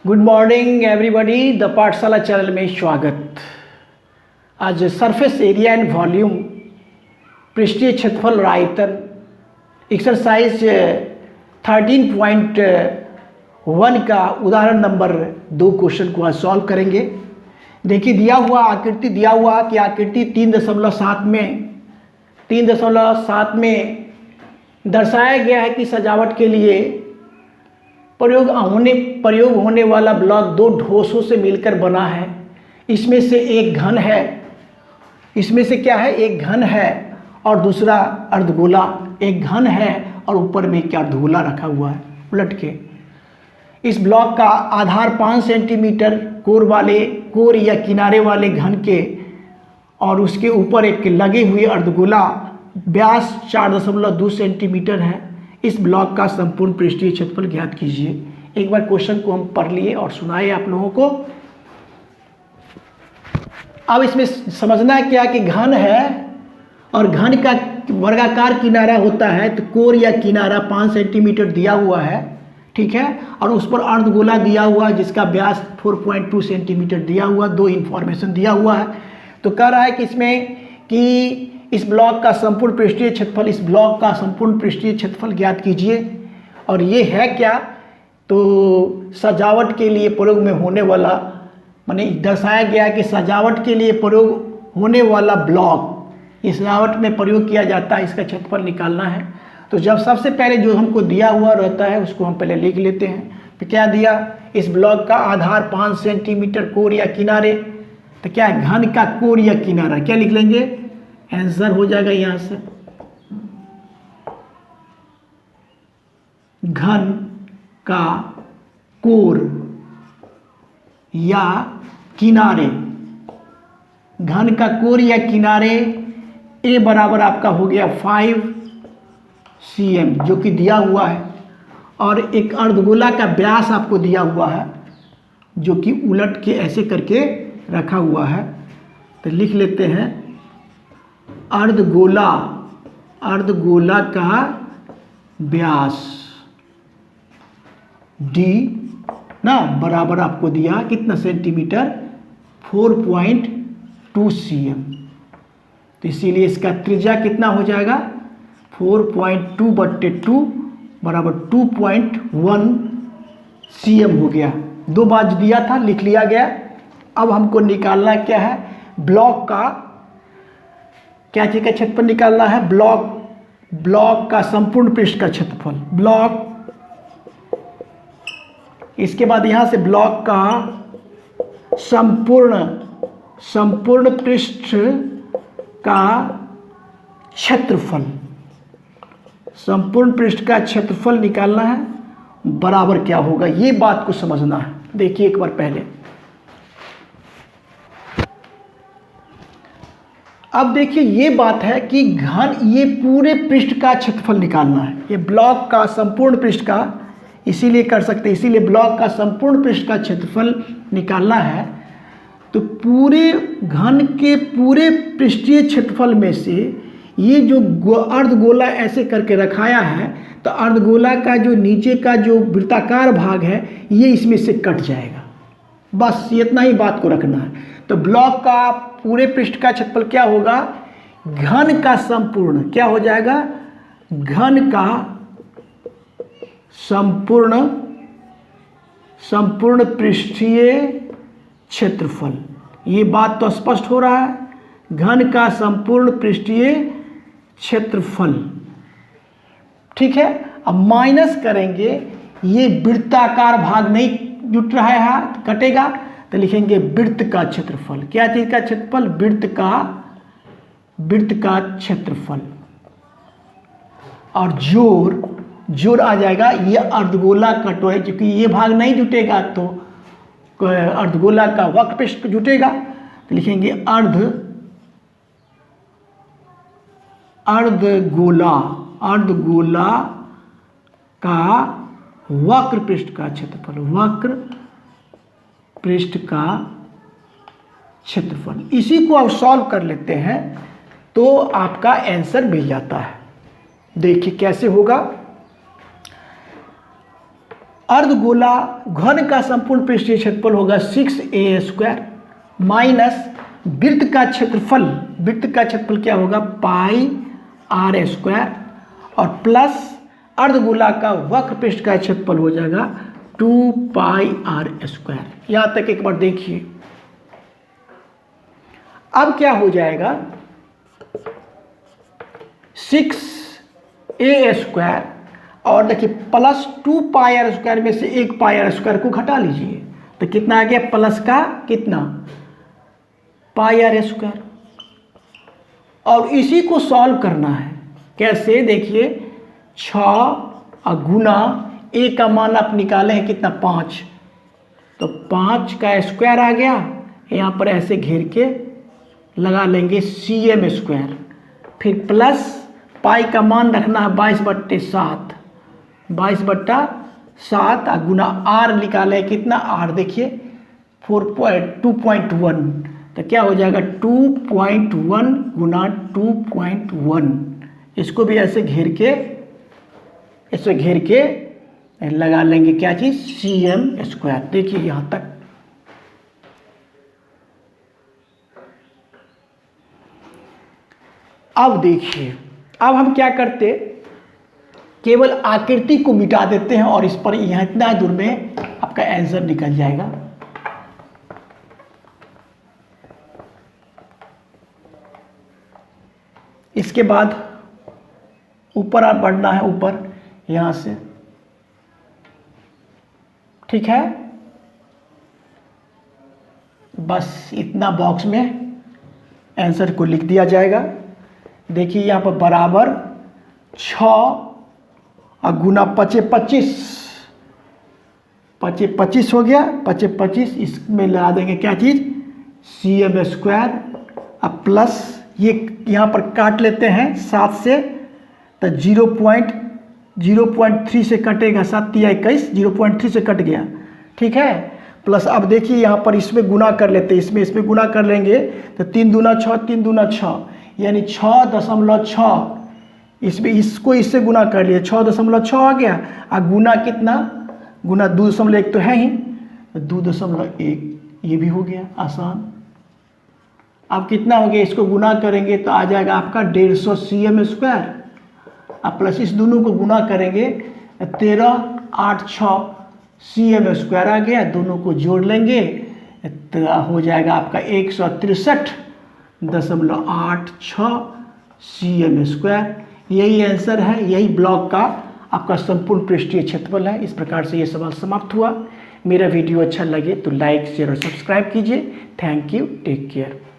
Good morning everybody, the पाठशाला channel में स्वागत। आज सरफेस एरिया एंड वॉल्यूम, पृष्ठीय क्षेत्रफल और आयतन, एक्सरसाइज 13.1 का उदाहरण नंबर 2 क्वेश्चन को आज सॉल्व करेंगे। देखिए, दिया हुआ आकृति दिया हुआ कि आकृति 3.7 में दर्शाया गया है कि सजावट के लिए प्रयोग होने वाला ब्लॉक 2 ठोसों से मिलकर बना है। इसमें से एक घन है, इसमें से क्या है, एक घन है और दूसरा अर्धगोला। एक घन है और ऊपर में क्या अर्धगोला रखा हुआ है उलट के। इस ब्लॉक का आधार 5 सेंटीमीटर कोर या किनारे वाले घन के और उसके ऊपर एक लगे हुए अर्धगोला व्यास 4.2 सेंटीमीटर है। इस ब्लॉक का संपूर्ण पृष्ठीय क्षेत्रफल ज्ञात कीजिए। एक बार क्वेश्चन को हम पढ़ लिए और सुनाए आप लोगों को। अब इसमें समझना है क्या कि घन है और घन का वर्गाकार किनारा होता है, तो कोर या किनारा 5 सेंटीमीटर दिया हुआ है, ठीक है, और उस पर अर्धगोला दिया हुआ है जिसका व्यास 4.2 सेंटीमीटर दिया हुआ, 2 इंफॉर्मेशन दिया हुआ है। तो कह रहा है कि इसमें कि इस ब्लॉक का संपूर्ण पृष्ठीय क्षेत्रफल ज्ञात कीजिए। और ये है क्या, तो सजावट के लिए प्रयोग में होने वाला, माने दर्शाया गया है कि सजावट के लिए प्रयोग होने वाला ब्लॉक, इस सजावट में प्रयोग किया जाता है, इसका क्षेत्रफल निकालना है। तो जब सबसे पहले जो हमको दिया हुआ रहता है उसको हम पहले लिख लेते हैं। तो क्या दिया, इस ब्लॉक का आधार 5 सेंटीमीटर कोर या किनारे, तो क्या है, घन का कोर या किनारा, क्या लिख लेंगे, आंसर हो जाएगा यहां से घन का कोर या किनारे। घन का कोर या किनारे ए बराबर आपका हो गया 5 cm जो कि दिया हुआ है, और एक अर्धगोला का व्यास आपको दिया हुआ है जो कि उलट के ऐसे करके रखा हुआ है। तो लिख लेते हैं अर्धगोला का व्यास d ना बराबर आपको दिया कितना सेंटीमीटर, 4.2 cm। तो इसीलिए इसका त्रिज्या कितना हो जाएगा, 4.2/2 बराबर 2.1 cm हो गया। 2 बार दिया था, लिख लिया गया। अब हमको निकालना क्या है, ब्लॉक का क्या चीज का क्षेत्रफल निकालना है, ब्लॉक का संपूर्ण पृष्ठ का क्षेत्रफल। ब्लॉक, इसके बाद यहां से ब्लॉक का संपूर्ण पृष्ठ का क्षेत्रफल, संपूर्ण पृष्ठ का क्षेत्रफल निकालना है, बराबर क्या होगा, ये बात को समझना है। देखिए एक बार पहले, अब देखिए ये बात है कि घन, ये पूरे पृष्ठ का क्षेत्रफल निकालना है, ये ब्लॉक का संपूर्ण पृष्ठ का, इसीलिए कर सकते हैं, इसीलिए ब्लॉक का संपूर्ण पृष्ठ का क्षेत्रफल निकालना है। तो पूरे घन के पूरे पृष्ठीय क्षेत्रफल में से ये जो अर्धगोला ऐसे करके रखाया है, तो अर्धगोला का जो नीचे का जो वृत्ताकार भाग है ये इसमें से कट जाएगा। बस इतना ही बात को रखना है। तो ब्लॉक का पूरे पृष्ठ का क्षेत्रफल क्या होगा, घन का संपूर्ण, क्या हो जाएगा, घन का संपूर्ण पृष्ठीय क्षेत्रफल। ये बात तो स्पष्ट हो रहा है, घन का संपूर्ण पृष्ठीय क्षेत्रफल, ठीक है। अब माइनस करेंगे, ये वृत्ताकार भाग नहीं जुट रहा है, तो कटेगा, तो लिखेंगे वृत्त का क्षेत्रफल। क्या चीज का क्षेत्रफल, वृत्त का क्षेत्रफल। और जोड़ आ जाएगा, ये अर्धगोला कटोरे, क्योंकि ये भाग नहीं जुटेगा तो अर्धगोला का वक्र पृष्ठ जुटेगा, तो लिखेंगे अर्धगोला का वक्र पृष्ठ का क्षेत्रफल, वक्र पृष्ठ का क्षेत्रफल। इसी को आप सॉल्व कर लेते हैं तो आपका आंसर मिल जाता है। देखिए कैसे होगा, अर्धगोला घन का संपूर्ण पृष्ठीय क्षेत्रफल होगा 6a² माइनस वृत्त का क्षेत्रफल क्या होगा πr² और प्लस अर्धगोला का वक्र पृष्ठ का क्षेत्रफल हो जाएगा 2πr²। यहाँ तक एक बार देखिए। अब क्या हो जाएगा 6a² और देखिए प्लस 2πr² में से एक πr² को घटा लीजिए तो कितना आ गया प्लस का कितना πr²। और इसी को सॉल्व करना है कैसे देखिए 6 गुना a का मान आप निकाले हैं कितना 5 तो 5 का स्क्वायर आ गया। यहाँ पर ऐसे घेर के लगा लेंगे cm², फिर प्लस पाई का मान रखना है 22/7 गुना r निकाले कितना r देखिए 2.1 तो क्या हो जाएगा 2.1 गुना 2.1। इसको भी ऐसे घेर के लगा लेंगे क्या चीज़ cm²। देखिए यहाँ तक। अब देखिए अब हम क्या करते केवल आकृति को मिटा देते हैं और इस पर यहाँ इतना दूर में आपका आंसर निकल जाएगा। इसके बाद ऊपर आप बढ़ना है ऊपर यहाँ से, ठीक है। बस इतना बॉक्स में आंसर को लिख दिया जाएगा। देखिए यहाँ पर बराबर 6 गुना 25 हो गया 25 इसमें लगा देंगे क्या चीज़ cm²। अब प्लस ये यहाँ पर काट लेते हैं 7 से तो 0.3 से कटेगा 7 या 21 0.3 से कट गया, ठीक है। प्लस अब देखिए यहाँ पर इसमें गुना कर लेते हैं, इसमें गुना कर लेंगे तो 3 दूना 6 यानी 6.6 इसमें इसको इससे गुना कर लिए 6.6 आ गया। और गुना कितना गुना 2.1 तो है ही 2.1 ये भी हो गया आसान। अब कितना हो गया इसको गुना करेंगे तो आ जाएगा आपका 150 cm²। अब प्लस इस दोनों को गुना करेंगे 1386 cm² आ गया। दोनों को जोड़ लेंगे तो हो जाएगा आपका 163.86 cm²। यही आंसर है, यही ब्लॉक का आपका संपूर्ण पृष्ठीय क्षेत्रफल है। इस प्रकार से ये सवाल समाप्त हुआ। मेरा वीडियो अच्छा लगे तो लाइक शेयर और सब्सक्राइब कीजिए। Thank you, take care.